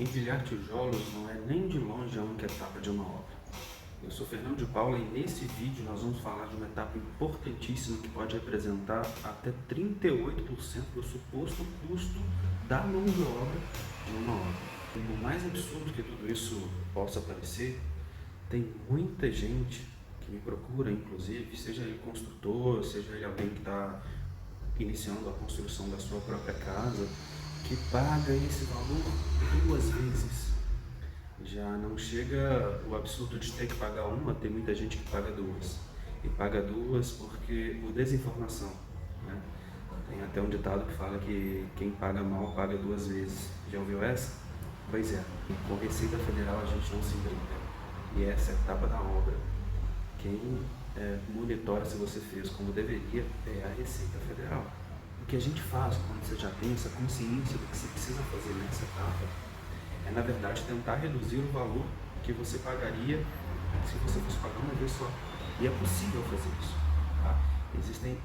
Empilhar tijolos não é nem de longe a única etapa de uma obra. Eu sou Fernando de Paula e nesse vídeo nós vamos falar de uma etapa importantíssima que pode representar até 38% do suposto custo da mão de obra de uma obra. E por mais absurdo que tudo isso possa parecer, tem muita gente que me procura, inclusive, seja ele construtor, seja ele alguém que está iniciando a construção da sua própria casa, que paga esse valor 2 vezes. Já não chega o absurdo de ter que pagar uma, tem muita gente que paga duas. E paga duas porque por desinformação, né? Tem até um ditado que fala que quem paga mal paga 2 vezes. Já ouviu essa? Pois é, com Receita Federal a gente não se brinca. E essa é a etapa da obra. Quem monitora se você fez como deveria é a Receita Federal. O que a gente faz quando você já tem essa consciência do que você precisa fazer nessa etapa é, na verdade, tentar reduzir o valor que você pagaria se você fosse pagar uma vez só. E é possível fazer isso. Tá? Existem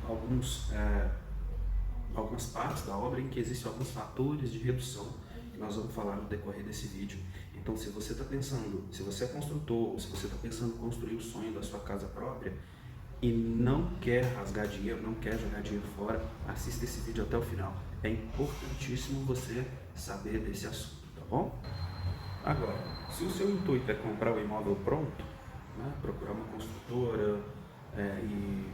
algumas partes da obra em que existem alguns fatores de redução que nós vamos falar no decorrer desse vídeo. Então, se você está pensando, se você é construtor, ou se você está pensando em construir o sonho da sua casa própria e não quer rasgar dinheiro, não quer jogar dinheiro fora, assista esse vídeo até o final. É importantíssimo você saber desse assunto, tá bom? Agora, se o seu intuito é comprar o imóvel pronto, né, procurar uma construtora e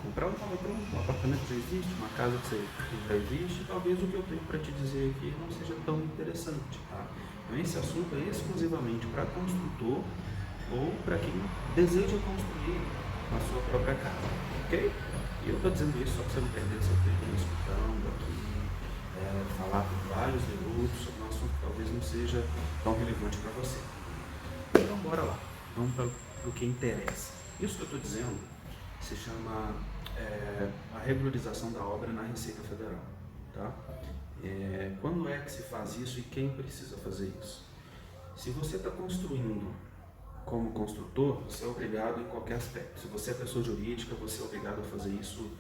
comprar um imóvel pronto, um apartamento já existe, uma casa que já existe, talvez o que eu tenho para te dizer aqui não seja tão interessante, tá? Então esse assunto é exclusivamente para construtor ou para quem deseja construir a sua própria casa, ok? E eu estou dizendo isso só para você não perder seu tempo me escutando aqui, falar por vários minutos sobre um assunto que talvez não seja tão relevante para você. Então bora lá, vamos para o que interessa. Isso que eu estou dizendo se chama a regularização da obra na Receita Federal, tá? Quando é que se faz isso e quem precisa fazer isso? Se você está construindo como construtor, você é obrigado em qualquer aspecto. Se você é pessoa jurídica, você é obrigado a fazer isso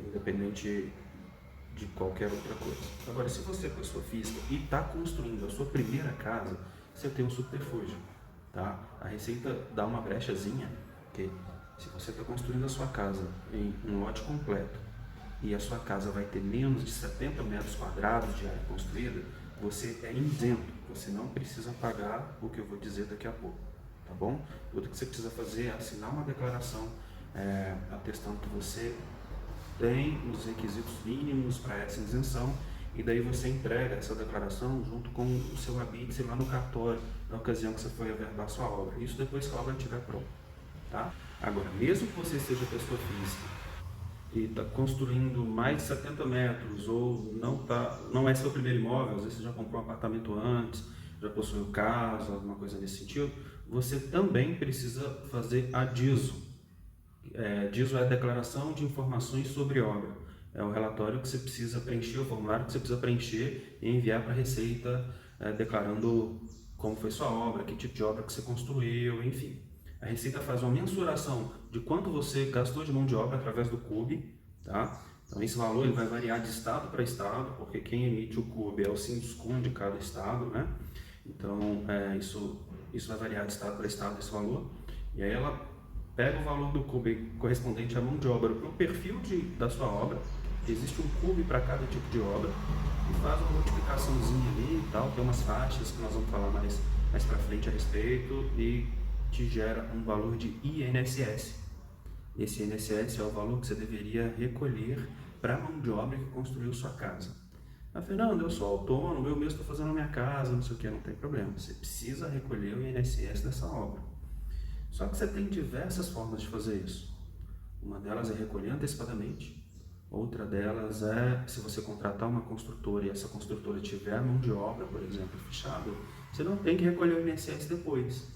independente de qualquer outra coisa. Agora, se você é pessoa física e está construindo a sua primeira casa, você tem um subterfúgio, tá? A Receita dá uma brechazinha, que se você está construindo a sua casa em um lote completo e a sua casa vai ter menos de 70 metros quadrados de área construída, você é isento, você não precisa pagar o que eu vou dizer daqui a pouco, tá bom? Tudo que você precisa fazer é assinar uma declaração atestando que você tem os requisitos mínimos para essa isenção e daí você entrega essa declaração junto com o seu habite lá no cartório na ocasião que você for averbar sua obra. Isso depois que a obra estiver pronta, tá? Agora, mesmo que você seja pessoa física e está construindo mais de 70 metros ou não é seu primeiro imóvel, às vezes você já comprou um apartamento antes, já possuiu casa, alguma coisa nesse sentido, você também precisa fazer a DISO. DISO é a Declaração de Informações sobre Obra. É o relatório que você precisa preencher, o formulário que você precisa preencher e enviar para a Receita, declarando como foi sua obra, que tipo de obra que você construiu, enfim. A Receita faz uma mensuração de quanto você gastou de mão de obra através do CUB, tá? Então esse valor ele vai variar de estado para estado, porque quem emite o CUB é o Sinduscon de cada estado, né? Então isso vai variar de estado para estado esse valor. E aí ela pega o valor do CUB correspondente à mão de obra para o perfil da sua obra, existe um CUB para cada tipo de obra, e faz uma multiplicaçãozinha ali e tal, tem umas faixas que nós vamos falar mais para frente a respeito, e te gera um valor de INSS. Esse INSS é o valor que você deveria recolher para a mão de obra que construiu sua casa. Ah, Fernando, eu sou autônomo, eu mesmo estou fazendo a minha casa, não sei o que, não tem problema, você precisa recolher o INSS dessa obra. Só que você tem diversas formas de fazer isso. Uma delas é recolher antecipadamente, outra delas é se você contratar uma construtora e essa construtora tiver a mão de obra, por exemplo, fechada, você não tem que recolher o INSS depois.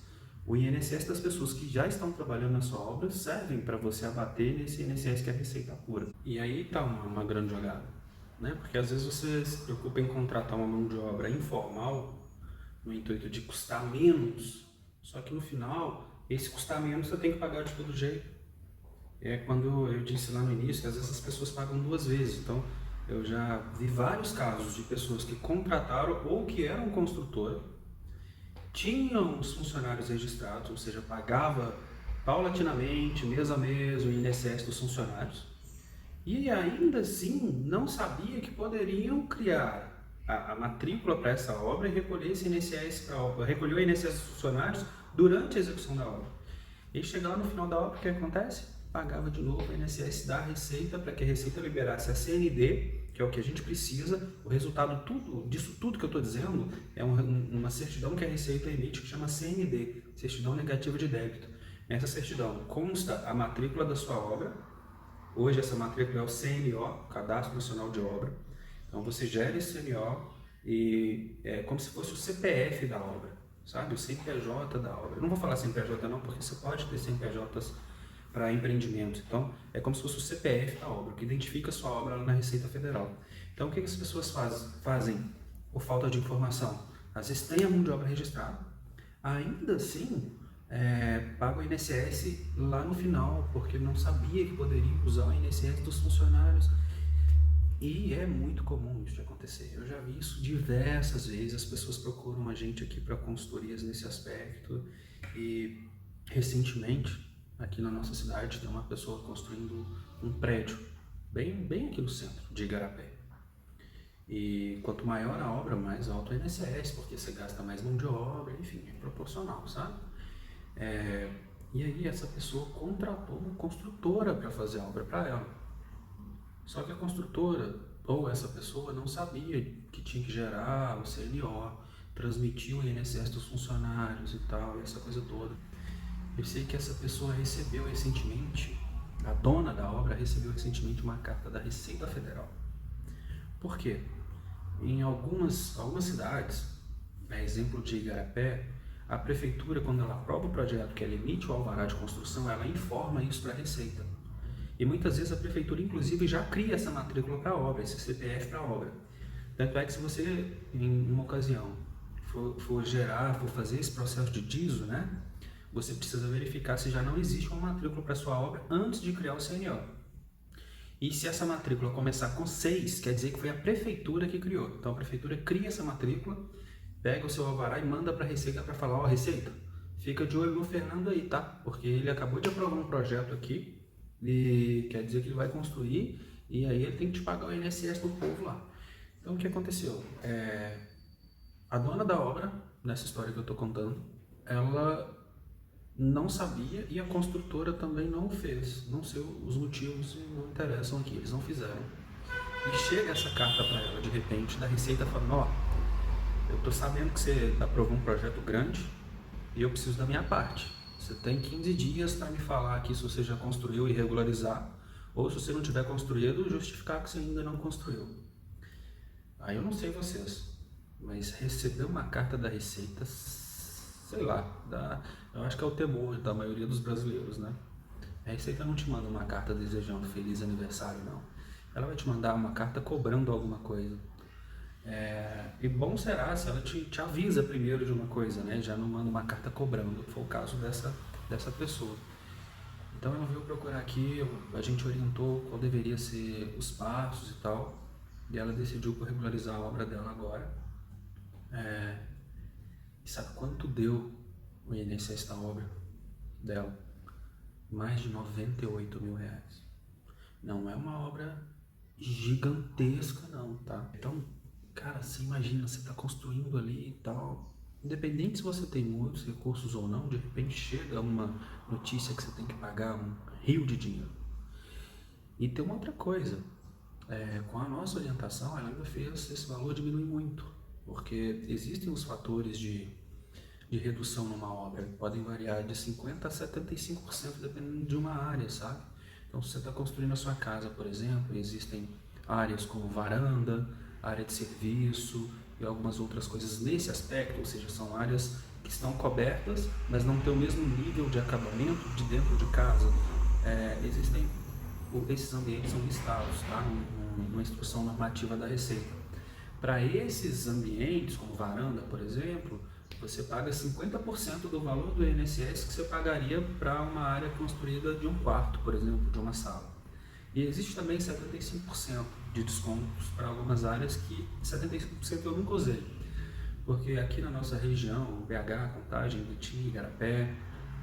O INSS das pessoas que já estão trabalhando na sua obra servem para você abater nesse INSS que é a receita pura. E aí está uma grande jogada, né? Porque às vezes você se preocupa em contratar uma mão de obra informal no intuito de custar menos, só que no final esse custar menos você tem que pagar de todo jeito. É quando eu disse lá no início que às vezes as pessoas pagam 2 vezes. Então, Eu já vi vários casos de pessoas que contrataram ou que eram construtora, tinham os funcionários registrados, ou seja, pagava paulatinamente, mês a mês, o INSS dos funcionários, e ainda assim não sabia que poderiam criar a matrícula para essa obra e recolher esse INSS para a obra, recolher o INSS dos funcionários durante a execução da obra. E chegava no final da obra, o que acontece? Pagava de novo o INSS da Receita para que a Receita liberasse a CND, que é o que a gente precisa. O resultado disso tudo que eu estou dizendo é uma certidão que a Receita emite que chama CND, Certidão Negativa de Débito. Nessa certidão consta a matrícula da sua obra. Hoje essa matrícula é o CNO, Cadastro Nacional de Obra. Então você gera esse CNO e é como se fosse o CPF da obra, sabe? O CNPJ da obra. Eu não vou falar CNPJ não, porque você pode ter CNPJs para empreendimentos. Então é como se fosse o CPF da obra, que identifica a sua obra lá na Receita Federal. Então o que as pessoas fazem por falta de informação? Às vezes tem a mão de obra registrada, ainda assim paga o INSS lá no final, porque não sabia que poderia usar o INSS dos funcionários. E é muito comum isso de acontecer. Eu já vi isso diversas vezes. As pessoas procuram a gente aqui para consultorias nesse aspecto. E recentemente, aqui na nossa cidade, tem uma pessoa construindo um prédio bem aqui no centro de Igarapé. E quanto maior a obra, mais alto o INSS, porque você gasta mais mão de obra, enfim, é proporcional, sabe? E aí essa pessoa contratou uma construtora para fazer a obra para ela. Só que a construtora ou essa pessoa não sabia que tinha que gerar o CNO, transmitir o INSS dos funcionários e tal, essa coisa toda. Eu sei que essa pessoa recebeu recentemente, a dona da obra recebeu recentemente uma carta da Receita Federal. Por quê? Em algumas cidades, exemplo de Igarapé, a prefeitura, quando ela aprova o projeto, que ela emite o alvará de construção, ela informa isso para a Receita. E muitas vezes a prefeitura, inclusive, já cria essa matrícula para a obra, esse CPF para a obra. Tanto é que se você, em uma ocasião, for fazer esse processo de DISO, né, você precisa verificar se já não existe uma matrícula para a sua obra antes de criar o CNO. E se essa matrícula começar com 6, quer dizer que foi a prefeitura que criou. Então a prefeitura cria essa matrícula, pega o seu alvará e manda para a Receita para falar: ó, Receita, fica de olho no Fernando aí, tá? Porque ele acabou de aprovar um projeto aqui e quer dizer que ele vai construir e aí ele tem que te pagar o INSS do povo lá. Então o que aconteceu? A dona da obra, nessa história que eu estou contando, ela não sabia e a construtora também não fez. Não sei os motivos, não interessam aqui, eles não fizeram. E chega essa carta para ela de repente da Receita falando: ó, eu tô sabendo que você aprovou um projeto grande e eu preciso da minha parte. Você tem 15 dias para me falar aqui se você já construiu e regularizar, ou se você não tiver construído, justificar que você ainda não construiu. Aí eu não sei vocês, mas receber uma carta da Receita, sei lá, eu acho que é o temor da maioria dos brasileiros, né? A Receita não te manda uma carta desejando feliz aniversário, não. Ela vai te mandar uma carta cobrando alguma coisa. E bom será se ela te avisa primeiro de uma coisa, né? Já não manda uma carta cobrando, foi o caso dessa pessoa. Então ela veio procurar aqui, a gente orientou qual deveria ser os passos e tal, e ela decidiu por regularizar a obra dela agora. E sabe quanto deu o INSS da obra dela? Mais de 98 mil reais. Não é uma obra gigantesca não, tá? Então, cara, você imagina, você está construindo ali e tal, independente se você tem muitos recursos ou não, de repente chega uma notícia que você tem que pagar um rio de dinheiro. E tem uma outra coisa, com a nossa orientação, ela ainda fez esse valor diminuir muito, porque existem os fatores de redução numa obra, que podem variar de 50% a 75% dependendo de uma área, sabe? Então, se você está construindo a sua casa, por exemplo, existem áreas como varanda, área de serviço e algumas outras coisas nesse aspecto, ou seja, são áreas que estão cobertas, mas não têm o mesmo nível de acabamento de dentro de casa. Esses ambientes são listados, tá? Numa instrução normativa da Receita. Para esses ambientes, como varanda, por exemplo, você paga 50% do valor do INSS que você pagaria para uma área construída de um quarto, por exemplo, de uma sala. E existe também 75%. de descontos para algumas áreas que 75% eu nunca usei. Porque aqui na nossa região, BH, Contagem, Betim, Igarapé,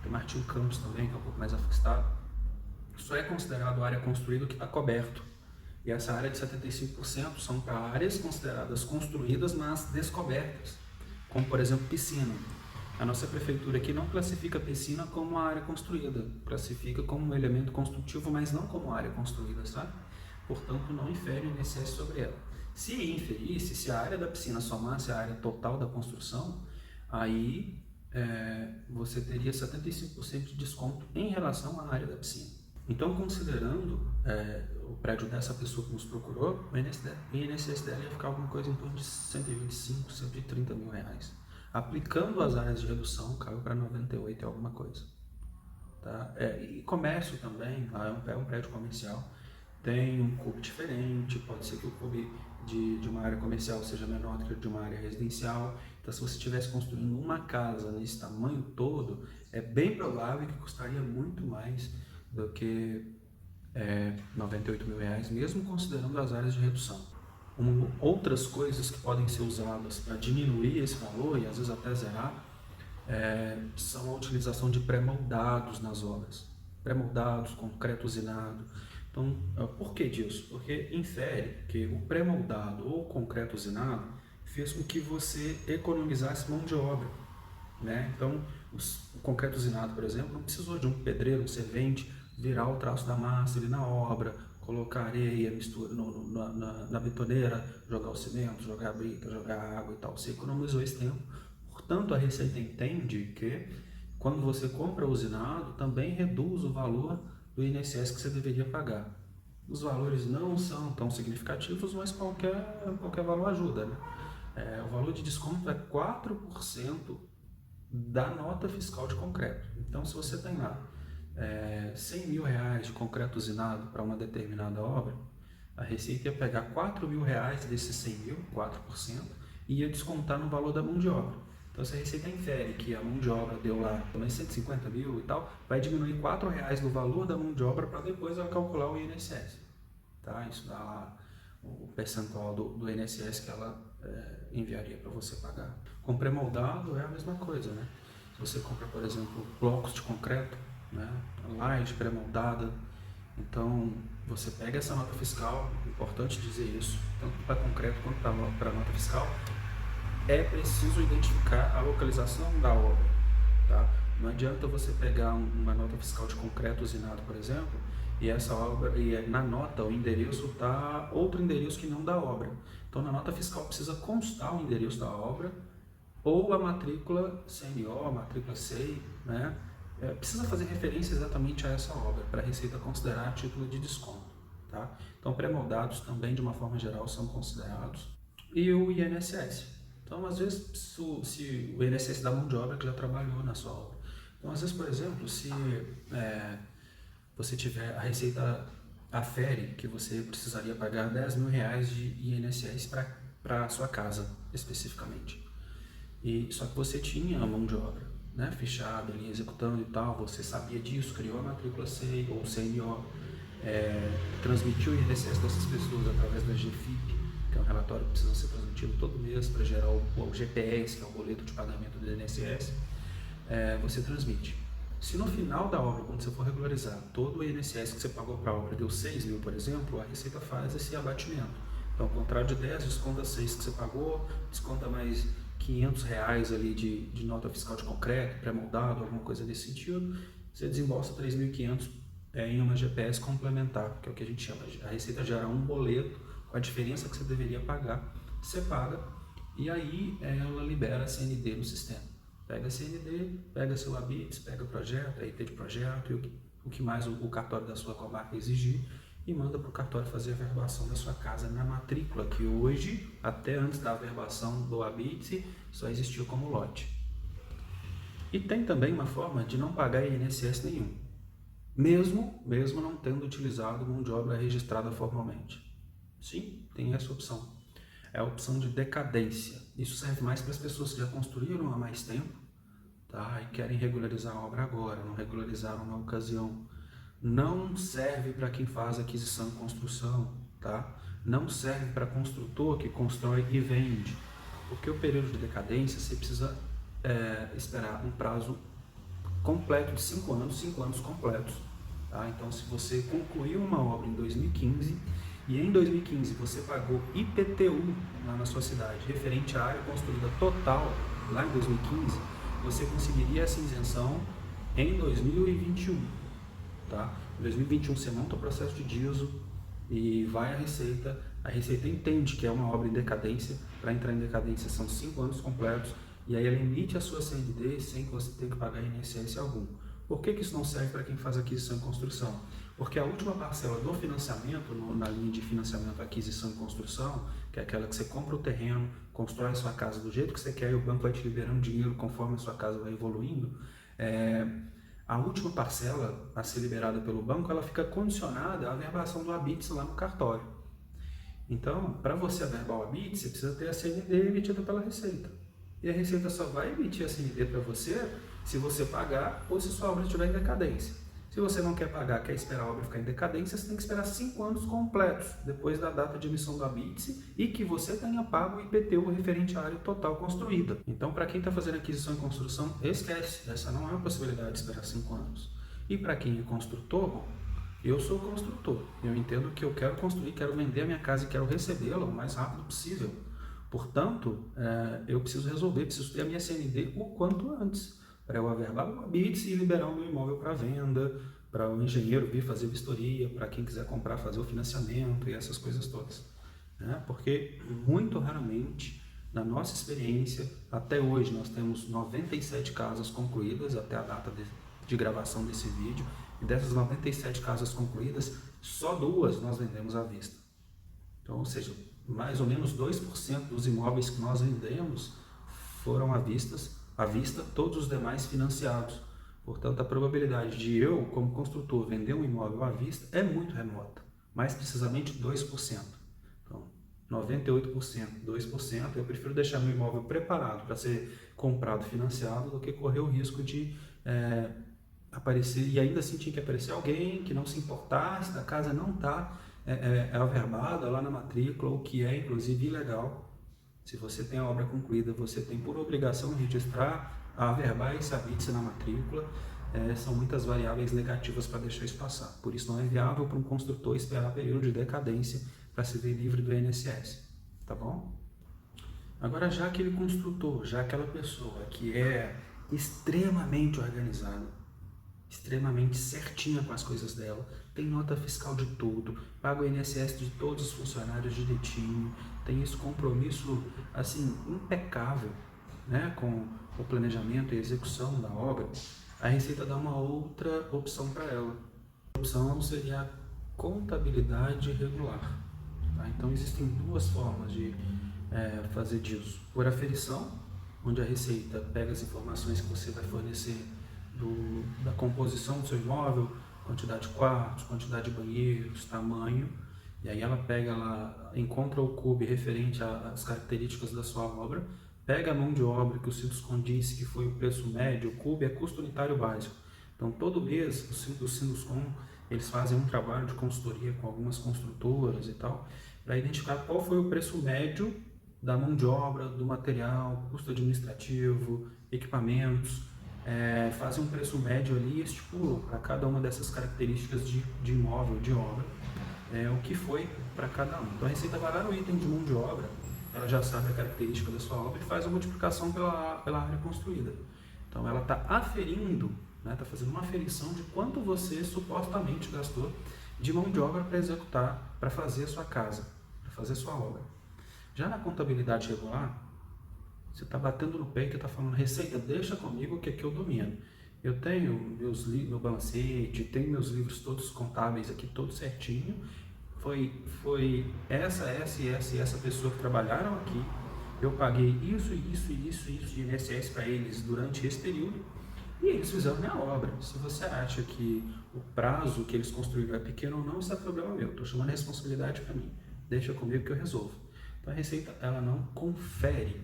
tem Martinho Campos também, que é um pouco mais afastado, só é considerado área construída que está coberto. E essa área de 75% são para áreas consideradas construídas, mas descobertas, como por exemplo piscina. A nossa prefeitura aqui não classifica piscina como uma área construída, classifica como um elemento construtivo, mas não como área construída, sabe? Portanto, não infere o INSS sobre ela. Se inferisse, se a área da piscina somasse a área total da construção, aí você teria 75% de desconto em relação à área da piscina. Então, considerando o prédio dessa pessoa que nos procurou, o INSS dela ia ficar alguma coisa em torno de 125, 130 mil reais. Aplicando as áreas de redução, caiu para 98 e alguma coisa. Tá? E comércio também, é um prédio comercial, tem um CUB diferente, pode ser que o CUB de uma área comercial seja menor do que de uma área residencial. Então, se você estivesse construindo uma casa nesse tamanho todo, é bem provável que custaria muito mais do que 98 mil reais, mesmo considerando as áreas de redução. Outras coisas que podem ser usadas para diminuir esse valor e às vezes até zerar são a utilização de pré-moldados nas obras. Pré-moldados, concreto usinado. Então, por que disso? Porque infere que o pré-moldado ou concreto usinado fez com que você economizasse mão de obra. Né? Então, o concreto usinado, por exemplo, não precisou de um pedreiro, um servente, virar o traço da massa ali na obra, colocar areia, mistura na betoneira, jogar o cimento, jogar a brita, jogar a água e tal. Você economizou esse tempo. Portanto, a Receita entende que quando você compra usinado, também reduz o valor do INSS que você deveria pagar. Os valores não são tão significativos, mas qualquer valor ajuda. Né? O valor de desconto é 4% da nota fiscal de concreto. Então, se você tem lá 100 mil reais de concreto usinado para uma determinada obra, a Receita ia pegar 4 mil reais desses 100 mil, 4%, e ia descontar no valor da mão de obra. Então, se a Receita infere que a mão de obra deu lá mais 150 mil e tal, vai diminuir 4 reais do valor da mão de obra para depois ela calcular o INSS. Tá? Isso dá lá o percentual do INSS que ela enviaria para você pagar. Com pré-moldado é a mesma coisa, né? Se você compra, por exemplo, blocos de concreto, né? Laje pré-moldada, então você pega essa nota fiscal, é importante dizer isso, tanto para concreto quanto para a nota fiscal, é preciso identificar a localização da obra, tá? Não adianta você pegar uma nota fiscal de concreto usinado, por exemplo, e essa obra, e na nota o endereço está outro endereço que não da obra. Então na nota fiscal precisa constar o endereço da obra ou a matrícula CNO, a matrícula SEI, né? Precisa fazer referência exatamente a essa obra para a Receita considerar a título de desconto, tá? Então pré-moldados também de uma forma geral são considerados. E o INSS. Então às vezes se o INSS da mão de obra que já trabalhou na sua obra. Então às vezes, por exemplo, se você tiver, a Receita afere que você precisaria pagar 10 mil reais de INSS para a sua casa, especificamente. Só que você tinha a mão de obra, né, fichada ali, executando e tal, você sabia disso, criou a matrícula SEI ou CNO, transmitiu o INSS dessas pessoas através da GFIP, que é um relatório que precisa ser transmitido todo mês para gerar o GPS, que é o boleto de pagamento do INSS, você transmite. Se no final da obra, quando você for regularizar, todo o INSS que você pagou para a obra deu 6 mil, por exemplo, a Receita faz esse abatimento. Então, ao contrário de 10, desconta 6 que você pagou, desconta mais 500 reais ali de nota fiscal de concreto, pré-moldado, alguma coisa desse sentido, você desembolsa 3.500 em uma GPS complementar, que é o que a gente chama. A Receita gera um boleto com a diferença que você deveria pagar, você paga, e aí ela libera a CND no sistema. Pega a CND, pega seu ABITS, pega o projeto, a IT de projeto e o que mais o cartório da sua comarca exigir e manda para o cartório fazer a averbação da sua casa na matrícula, que hoje, até antes da averbação do ABITS, só existiu como lote. E tem também uma forma de não pagar INSS nenhum, mesmo não tendo utilizado mão de obra registrada formalmente. Sim, tem essa opção. É a opção de decadência. Isso serve mais para as pessoas que já construíram há mais tempo, tá? E querem regularizar a obra agora, não regularizaram na ocasião. Não serve para quem faz aquisição e construção, tá? não serve para construtor que constrói e vende, porque o período de decadência você precisa esperar um prazo completo de 5 anos, 5 anos completos. Tá? Então, se você concluiu uma obra em 2015 e em 2015 você pagou IPTU lá na sua cidade, referente à área construída total lá em 2015, você conseguiria essa isenção em 2021. Tá? Em 2021 você monta o processo de DISO e vai à Receita. A Receita entende que é uma obra em decadência. Para entrar em decadência são 5 anos completos, e aí ela emite a sua CND sem que você tenha que pagar INSS algum. Por que isso não serve para quem faz aquisição e construção? Porque a última parcela do financiamento, na linha de financiamento, aquisição e construção, que é aquela que você compra o terreno, constrói a sua casa do jeito que você quer e o banco vai te liberando dinheiro conforme a sua casa vai evoluindo, a última parcela a ser liberada pelo banco, ela fica condicionada à averbação do habite lá no cartório. Então, para você averbar o habite, você precisa ter a CND emitida pela Receita. E a Receita só vai emitir a CND para você se você pagar ou se sua obra estiver em decadência. Se você não quer pagar, quer esperar a obra ficar em decadência, você tem que esperar 5 anos completos depois da data de emissão do habite e que você tenha pago o IPTU referente à área total construída. Então, para quem está fazendo aquisição e construção, esquece, essa não é uma possibilidade de esperar 5 anos. E para quem é construtor, bom, eu sou construtor, eu entendo que eu quero construir, quero vender a minha casa e quero recebê-la o mais rápido possível. Portanto, eu preciso resolver, preciso ter a minha CND o quanto antes, para eu averbar o habite e liberar o meu imóvel para venda, para o engenheiro vir fazer vistoria, para quem quiser comprar, fazer o financiamento e essas coisas todas. Porque muito raramente, na nossa experiência, até hoje nós temos 97 casas concluídas até a data de gravação desse vídeo, e dessas 97 casas concluídas, só 2 nós vendemos à vista. Então, ou seja, mais ou menos 2% dos imóveis que nós vendemos foram à vista, todos os demais financiados. Portanto, a probabilidade de eu, como construtor, vender um imóvel à vista é muito remota, mais precisamente 2%. Então, 98%, 2%, eu prefiro deixar meu imóvel preparado para ser comprado financiado do que correr o risco de aparecer, e ainda assim tinha que aparecer alguém que não se importasse, da casa não está averbada lá na matrícula, o que é inclusive ilegal. Se você tem a obra concluída, você tem por obrigação registrar, averbar esse habite na matrícula. São muitas variáveis negativas para deixar isso passar. Por isso não é viável para um construtor esperar período de decadência para se ver livre do INSS. Tá bom? Agora, já aquele construtor, já aquela pessoa que é extremamente organizada, extremamente certinha com as coisas dela, tem nota fiscal de tudo, paga o INSS de todos os funcionários direitinho, tem esse compromisso assim impecável, né, com o planejamento e execução da obra, a Receita dá uma outra opção para ela. A opção seria a contabilidade regular. Tá? Então existem 2 formas de fazer disso: por aferição, onde a Receita pega as informações que você vai fornecer da composição do seu imóvel, quantidade de quartos, quantidade de banheiros, tamanho, e aí ela pega lá, encontra o CUB referente às características da sua obra, pega a mão de obra que o Sinduscom disse que foi o preço médio, o CUB é custo unitário básico. Então todo mês o Sinduscom, eles fazem um trabalho de consultoria com algumas construtoras e tal, para identificar qual foi o preço médio da mão de obra, do material, custo administrativo, equipamentos, fazem um preço médio ali e estipulam para cada uma dessas características de imóvel, de obra, o que foi para cada um. Então a Receita vai lá no item de mão de obra, ela já sabe a característica da sua obra e faz a multiplicação pela área construída. Então ela está aferindo, está fazendo uma aferição de quanto você supostamente gastou de mão de obra para executar, para fazer a sua casa, para fazer a sua obra. Já na contabilidade regular, você está batendo no peito e está falando: Receita, deixa comigo que aqui eu domino. Eu tenho meu balancete, tenho meus livros todos contábeis aqui, todos certinho. Foi essa pessoa que trabalharam aqui. Eu paguei isso de INSS para eles durante esse período e eles fizeram minha obra. Se você acha que o prazo que eles construíram é pequeno ou não, isso é problema meu. Estou chamando a responsabilidade para mim. Deixa comigo que eu resolvo. Então a Receita, ela não confere,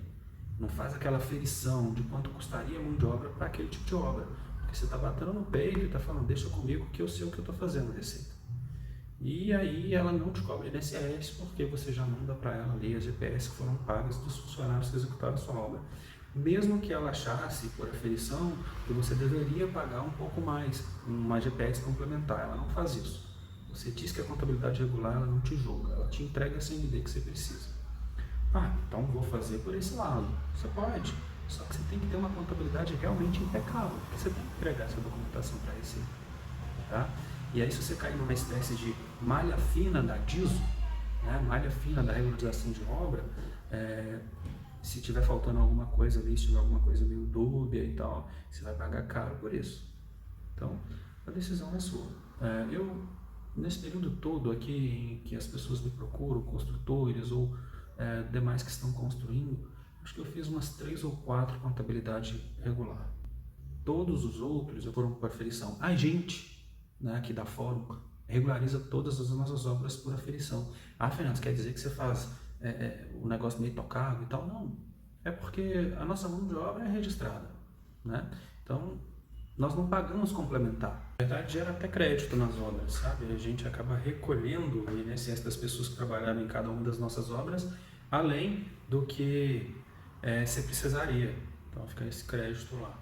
não faz aquela aferição de quanto custaria a mão de obra para aquele tipo de obra. Porque você está batendo no peito e está falando: deixa comigo que eu sei o que eu estou fazendo, Receita. E aí ela não te cobra INSS porque você já manda para ela ali as GPS que foram pagas dos funcionários que executaram a sua obra. Mesmo que ela achasse, por aferição, que você deveria pagar um pouco mais, uma GPS complementar, ela não faz isso. Você diz que a contabilidade regular, ela não te julga, ela te entrega a CND que você precisa. Ah, então vou fazer por esse lado. Você pode, só que você tem que ter uma contabilidade realmente impecável, porque você tem que entregar essa documentação para a Receita. Tá? E aí se você cair numa espécie de malha fina da DISO, né, malha fina da regularização de obra, se tiver faltando alguma coisa ali, se tiver alguma coisa meio dúbia e tal, você vai pagar caro por isso. Então, a decisão é sua. Nesse período todo aqui em que as pessoas me procuram, construtores ou demais que estão construindo, acho que eu fiz umas 3 ou 4 contabilidade regular. Todos os outros eu foram por aferição. A gente, né, aqui da Fórum, regulariza todas as nossas obras por aferição. Ah, Fernando, quer dizer que você faz o negócio meio tocado e tal? Não. É porque a nossa mão de obra é registrada, né? Então, nós não pagamos complementar. Na verdade, gera até crédito nas obras, sabe? A gente acaba recolhendo o INSS das pessoas que trabalharam em cada uma das nossas obras, além do que você precisaria. Então, fica esse crédito lá.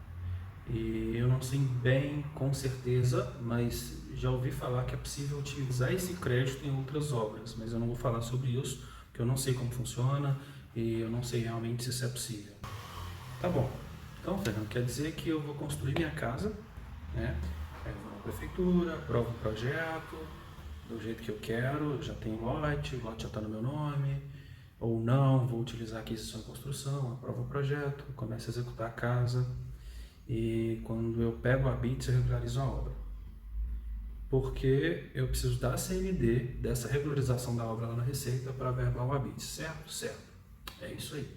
E eu não sei bem com certeza, mas já ouvi falar que é possível utilizar esse crédito em outras obras, mas eu não vou falar sobre isso, porque eu não sei como funciona e eu não sei realmente se isso é possível. Tá bom. Então, Fernando, quer dizer que eu vou construir minha casa, né? Eu vou na prefeitura, aprovo o projeto do jeito que eu quero, já tenho lote, o lote já está no meu nome, ou não, vou utilizar aquisição e construção, aprovo o projeto, começo a executar a casa. E quando eu pego a BITS, eu regularizo a obra. Porque eu preciso da CND, dessa regularização da obra lá na Receita, para verbal a BITS, certo? Certo. É isso aí.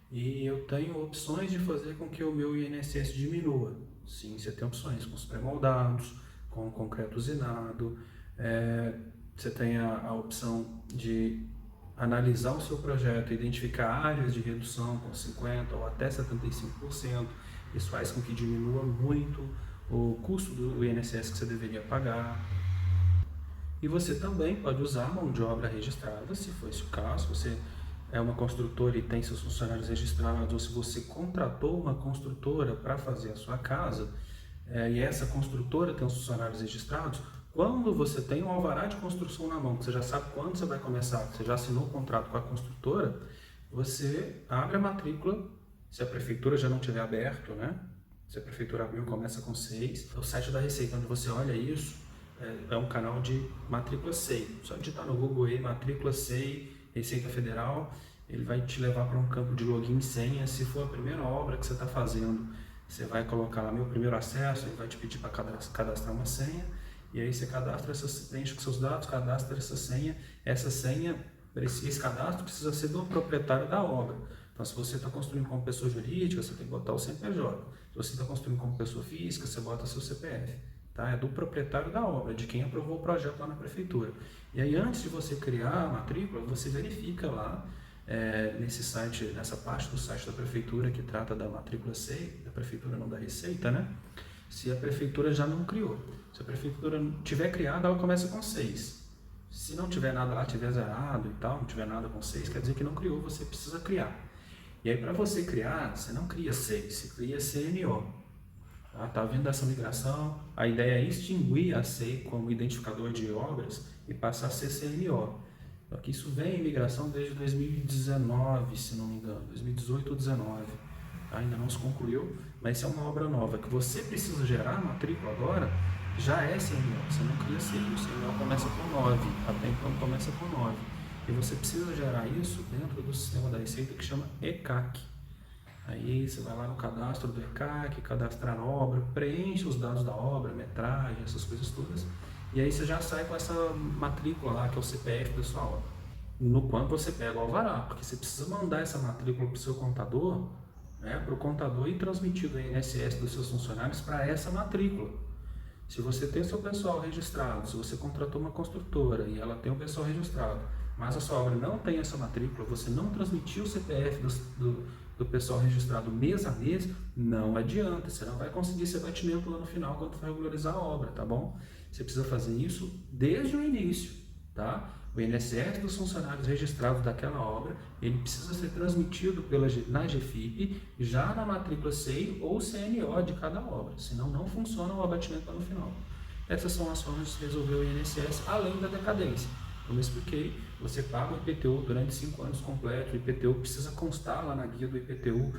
E eu tenho opções de fazer com que o meu INSS diminua. Sim, você tem opções com os pré-moldados, com o concreto usinado. Você tem a opção de analisar o seu projeto e identificar áreas de redução com 50% ou até 75%. Isso faz com que diminua muito o custo do INSS que você deveria pagar. E você também pode usar mão de obra registrada, se for esse o caso, você é uma construtora e tem seus funcionários registrados, ou se você contratou uma construtora para fazer a sua casa, e essa construtora tem os funcionários registrados, quando você tem um alvará de construção na mão, que você já sabe quando você vai começar, você já assinou o contrato com a construtora, você abre a matrícula. Se a prefeitura já não tiver aberto, né? Se a prefeitura abriu, começa com 6. O site da Receita, onde você olha isso, é um canal de matrícula SEI. Só digitar no Google aí, matrícula SEI, Receita Federal, ele vai te levar para um campo de login e senha. Se for a primeira obra que você está fazendo, você vai colocar lá meu primeiro acesso, ele vai te pedir para cadastrar uma senha, e aí você preenche com seus dados, cadastra essa senha. Essa senha, esse cadastro precisa ser do proprietário da obra. Então, se você está construindo como pessoa jurídica, você tem que botar o CNPJ. Se você está construindo como pessoa física, você bota seu CPF. Tá? É do proprietário da obra, de quem aprovou o projeto lá na prefeitura. E aí, antes de você criar a matrícula, você verifica lá, nesse site, nessa parte do site da prefeitura que trata da matrícula SEI, da prefeitura não da Receita, né? Se a prefeitura já não criou. Se a prefeitura tiver criada, ela começa com 6. Se não tiver nada lá, tiver zerado e tal, não tiver nada com 6, quer dizer que não criou, você precisa criar. E aí, para você criar, você não cria SEI, você cria CNO. Tá vendo essa migração? A ideia é extinguir a SEI como identificador de obras e passar a ser CNO. Só que isso vem em migração desde 2019, se não me engano, 2018 ou 2019. Ainda não se concluiu, mas isso é uma obra nova que você precisa gerar a matrícula agora, já é CNO, você não cria SEI, o CNO começa com 9, até então começa com 9. E você precisa gerar isso dentro do sistema da Receita que chama ECAC. Aí você vai lá no cadastro do ECAC, cadastrar a obra, preenche os dados da obra, metragem, essas coisas todas. E aí você já sai com essa matrícula lá, que é o CPF da sua obra. No quanto você pega o alvará, porque você precisa mandar essa matrícula para o seu contador, né, para o contador ir transmitido o INSS dos seus funcionários para essa matrícula. Se você tem o seu pessoal registrado, se você contratou uma construtora e ela tem o pessoal registrado, mas a sua obra não tem essa matrícula, você não transmitiu o CPF do pessoal registrado mês a mês, não adianta, você não vai conseguir esse abatimento lá no final quando for regularizar a obra, tá bom? Você precisa fazer isso desde o início, tá? O INSS dos funcionários registrados daquela obra, ele precisa ser transmitido na GFIP já na matrícula CEI ou CNO de cada obra, senão não funciona o abatimento lá no final. Essas são as formas de se resolver o INSS, além da decadência. Como eu expliquei, você paga o IPTU durante 5 anos completos, o IPTU precisa constar lá na guia do IPTU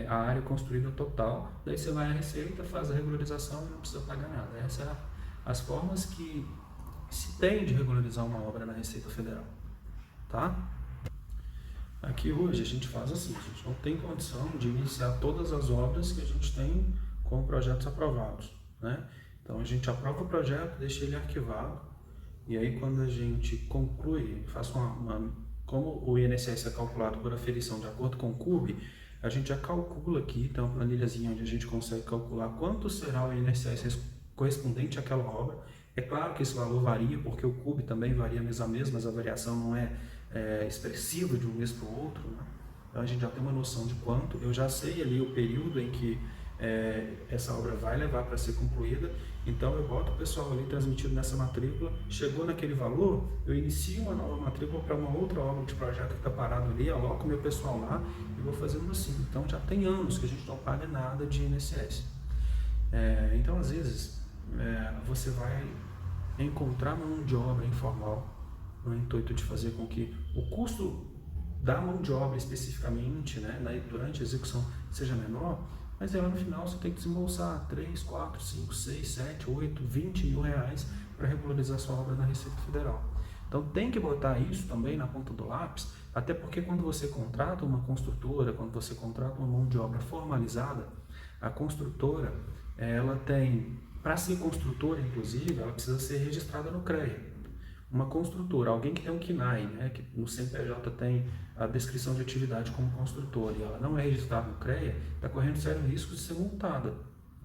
a área construída total, daí você vai à Receita, faz a regularização e não precisa pagar nada. Essas são as formas que se tem de regularizar uma obra na Receita Federal, tá? Aqui hoje a gente faz assim, a gente não tem condição de iniciar todas as obras que a gente tem com projetos aprovados, né? Então a gente aprova o projeto, deixa ele arquivado, e aí quando a gente conclui, faz como o INSS é calculado por aferição de acordo com o CUB, a gente já calcula aqui, tem uma planilhazinha onde a gente consegue calcular quanto será o INSS correspondente àquela obra. É claro que esse valor varia, porque o CUB também varia mês a mês, mas a variação não é expressiva de um mês para o outro, né? Então a gente já tem uma noção de quanto, eu já sei ali o período em que essa obra vai levar para ser concluída, então eu boto o pessoal ali transmitido nessa matrícula, chegou naquele valor, eu inicio uma nova matrícula para uma outra obra de projeto que está parado ali, aloco meu pessoal lá e vou fazendo assim. Então já tem anos que a gente não paga nada de INSS. Então às vezes você vai encontrar mão de obra informal no intuito de fazer com que o custo da mão de obra especificamente, né, durante a execução seja menor, mas aí lá no final você tem que desembolsar 3, 4, 5, 6, 7, 8, 20 mil reais para regularizar sua obra na Receita Federal. Então tem que botar isso também na ponta do lápis, até porque quando você contrata uma construtora, quando você contrata uma mão de obra formalizada, a construtora, ela tem, para ser construtora inclusive, ela precisa ser registrada no CREA. Uma construtora, alguém que tem um KNAI, né, que no CNPJ tem a descrição de atividade como construtora, e ela não é registrada no CREA, está correndo sério risco de ser multada.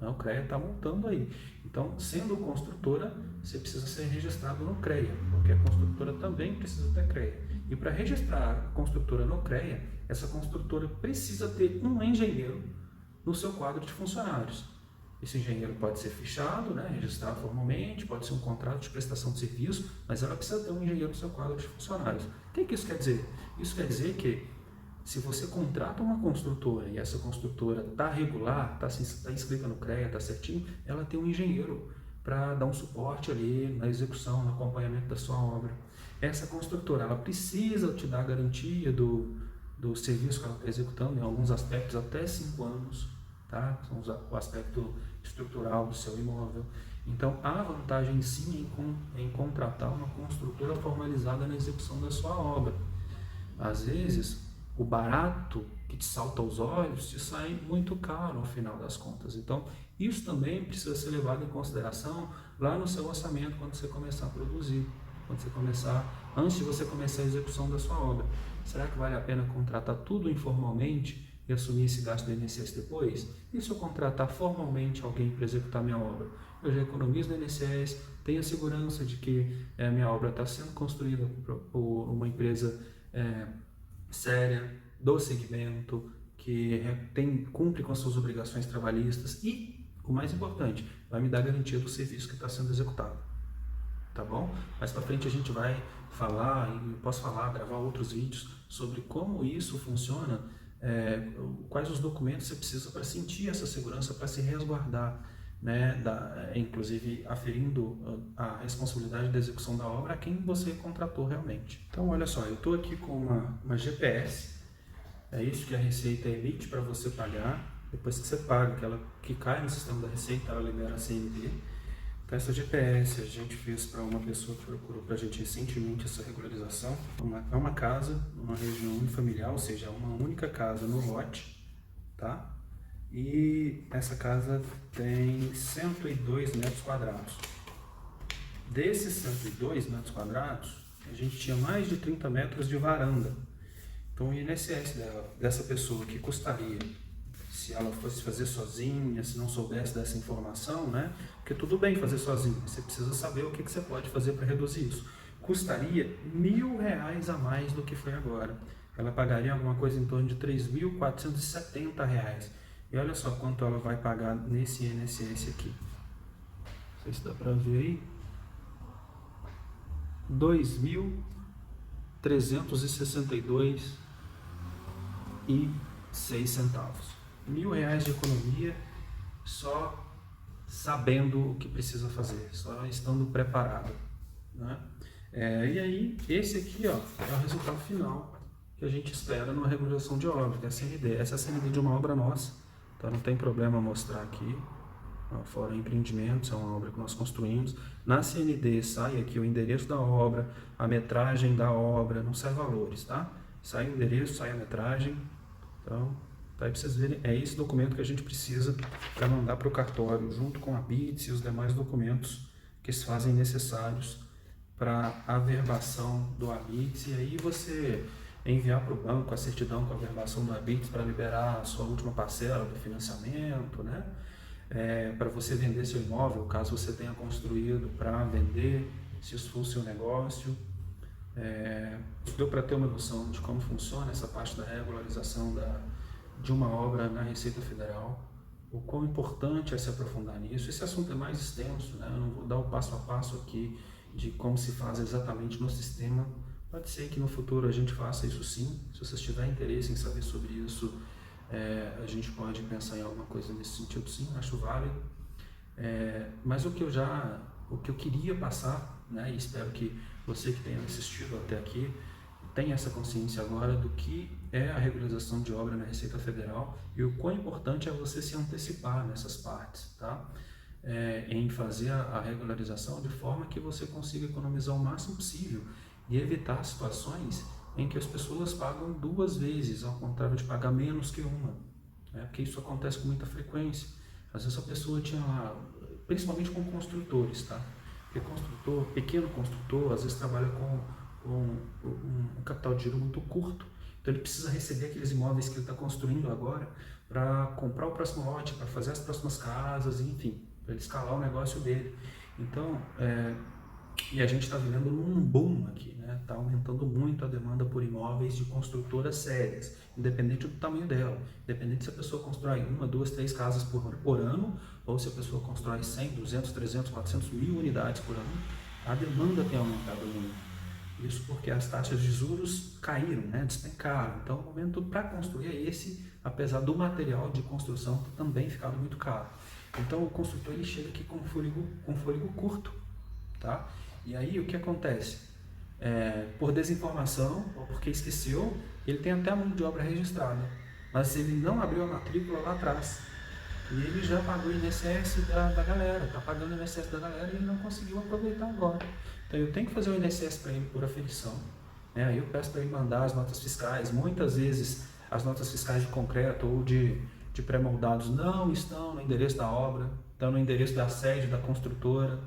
Né? O CREA está multando aí. Então, sendo construtora, você precisa ser registrado no CREA, porque a construtora também precisa ter CREA. E para registrar a construtora no CREA, essa construtora precisa ter um engenheiro no seu quadro de funcionários. Esse engenheiro pode ser fichado, né, registrado formalmente, pode ser um contrato de prestação de serviço, mas ela precisa ter um engenheiro no seu quadro de funcionários. O que isso quer dizer? Isso quer dizer que se você contrata uma construtora e essa construtora está regular, está inscrita no CREA, está certinho, ela tem um engenheiro para dar um suporte ali na execução, no acompanhamento da sua obra. Essa construtora, ela precisa te dar a garantia do serviço que ela está executando, em alguns aspectos até 5 anos, tá? São o aspecto estrutural do seu imóvel. Então, há vantagem sim em contratar uma construtora formalizada na execução da sua obra. Às vezes, o barato que te salta aos olhos te sai muito caro ao final das contas. Então, isso também precisa ser levado em consideração lá no seu orçamento quando você começar a produzir, antes de você começar a execução da sua obra. Será que vale a pena contratar tudo informalmente e assumir esse gasto do INSS depois? E se eu contratar formalmente alguém para executar minha obra? Eu já economizo no INSS, tenho a segurança de que a minha obra está sendo construída por uma empresa séria, do segmento, que cumpre com as suas obrigações trabalhistas e, o mais importante, vai me dar garantia do serviço que está sendo executado. Tá bom? Mais para frente a gente vai falar, e posso gravar outros vídeos sobre como isso funciona, quais os documentos você precisa para sentir essa segurança, para se resguardar, né, inclusive aferindo a responsabilidade da execução da obra a quem você contratou realmente. Então, olha só, eu estou aqui com uma GPS, é isso que a Receita emite para você pagar. Depois que você paga, que cai no sistema da Receita, ela libera a CNT. Então, essa GPS a gente fez para uma pessoa que procurou para a gente recentemente essa regularização. É uma casa, uma região unifamiliar, ou seja, uma única casa no lote, tá? E essa casa tem 102 metros quadrados. Desses 102 metros quadrados, a gente tinha mais de 30 metros de varanda. Então o INSS dessa pessoa que custaria, se ela fosse fazer sozinha, se não soubesse dessa informação, né? Porque tudo bem fazer sozinho, você precisa saber o que você pode fazer para reduzir isso. Custaria R$ 1.000 a mais do que foi agora. ela pagaria alguma coisa em torno de R$ 3.470. E olha só quanto ela vai pagar nesse INSS aqui. Não sei se dá para ver aí. R$ 2.362,06. R$ 1.000 de economia só sabendo o que precisa fazer, só estando preparado, né? E aí, esse aqui, ó, é o resultado final que a gente espera numa regularização de obra, que é a CND. Essa é a CND de uma obra nossa, então não tem problema mostrar aqui. Fora empreendimentos, é uma obra que nós construímos. Na CND sai aqui o endereço da obra, a metragem da obra, não sai valores, tá? Sai o endereço, sai a metragem. Então, tá aí para vocês verem, é esse documento que a gente precisa para mandar para o cartório, junto com a BITS e os demais documentos que se fazem necessários para a averbação do ABITS. E aí você enviar para o banco a certidão com a averbação do ABITS para liberar a sua última parcela do financiamento, né? Para você vender seu imóvel, caso você tenha construído para vender, se isso for o seu negócio. Deu para ter uma noção de como funciona essa parte da regularização de uma obra na Receita Federal, o quão importante é se aprofundar nisso. Esse assunto é mais extenso, né? Eu não vou dar o passo a passo aqui de como se faz exatamente no sistema. Pode ser que no futuro a gente faça isso sim. Se vocês tiverem interesse em saber sobre isso, a gente pode pensar em alguma coisa nesse sentido sim, acho válido. Mas o que eu queria passar, né, e espero que você que tenha assistido até aqui tenha essa consciência agora do que é a regularização de obra na Receita Federal e o quão importante é você se antecipar nessas partes, tá? Em fazer a regularização de forma que você consiga economizar o máximo possível e evitar situações em que as pessoas pagam duas vezes, ao contrário de pagar menos que uma, né? Porque isso acontece com muita frequência. Às vezes a pessoa tinha lá, principalmente com construtores, tá? Porque construtor, pequeno construtor, às vezes trabalha com um capital de giro muito curto, então ele precisa receber aqueles imóveis que ele está construindo agora para comprar o próximo lote, para fazer as próximas casas, enfim, para ele escalar o negócio dele. Então, e a gente está vivendo um boom aqui, né? Está aumentando muito a demanda por imóveis de construtoras sérias, independente do tamanho dela, independente se a pessoa constrói 1, 2, 3 casas por ano, ou se a pessoa constrói 100, 200, 300, 400 mil unidades por ano, a demanda tem aumentado muito. Isso porque as taxas de juros caíram, né? Despencaram. Então o momento para construir é esse, apesar do material de construção ter também ficado muito caro. Então o construtor ele chega aqui com fôlego curto, tá? E aí o que acontece? Por desinformação ou porque esqueceu, ele tem até a mão de obra registrada, mas ele não abriu a matrícula lá atrás. E ele já pagou o INSS da galera, está pagando o INSS da galera e ele não conseguiu aproveitar agora. Então eu tenho que fazer o INSS para ele por aferição, né? Aí eu peço para ele mandar as notas fiscais. Muitas vezes as notas fiscais de concreto ou de pré-moldados não estão no endereço da obra, estão no endereço da sede da construtora.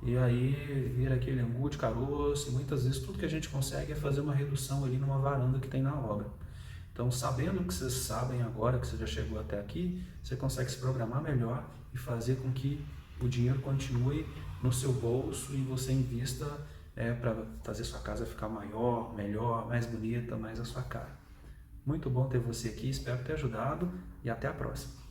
E aí vira aquele angu de caroço, e muitas vezes tudo que a gente consegue é fazer uma redução ali numa varanda que tem na obra. Então, sabendo o que vocês sabem agora, que você já chegou até aqui, você consegue se programar melhor e fazer com que o dinheiro continue no seu bolso e você invista para fazer sua casa ficar maior, melhor, mais bonita, mais a sua cara. Muito bom ter você aqui, espero ter ajudado e até a próxima.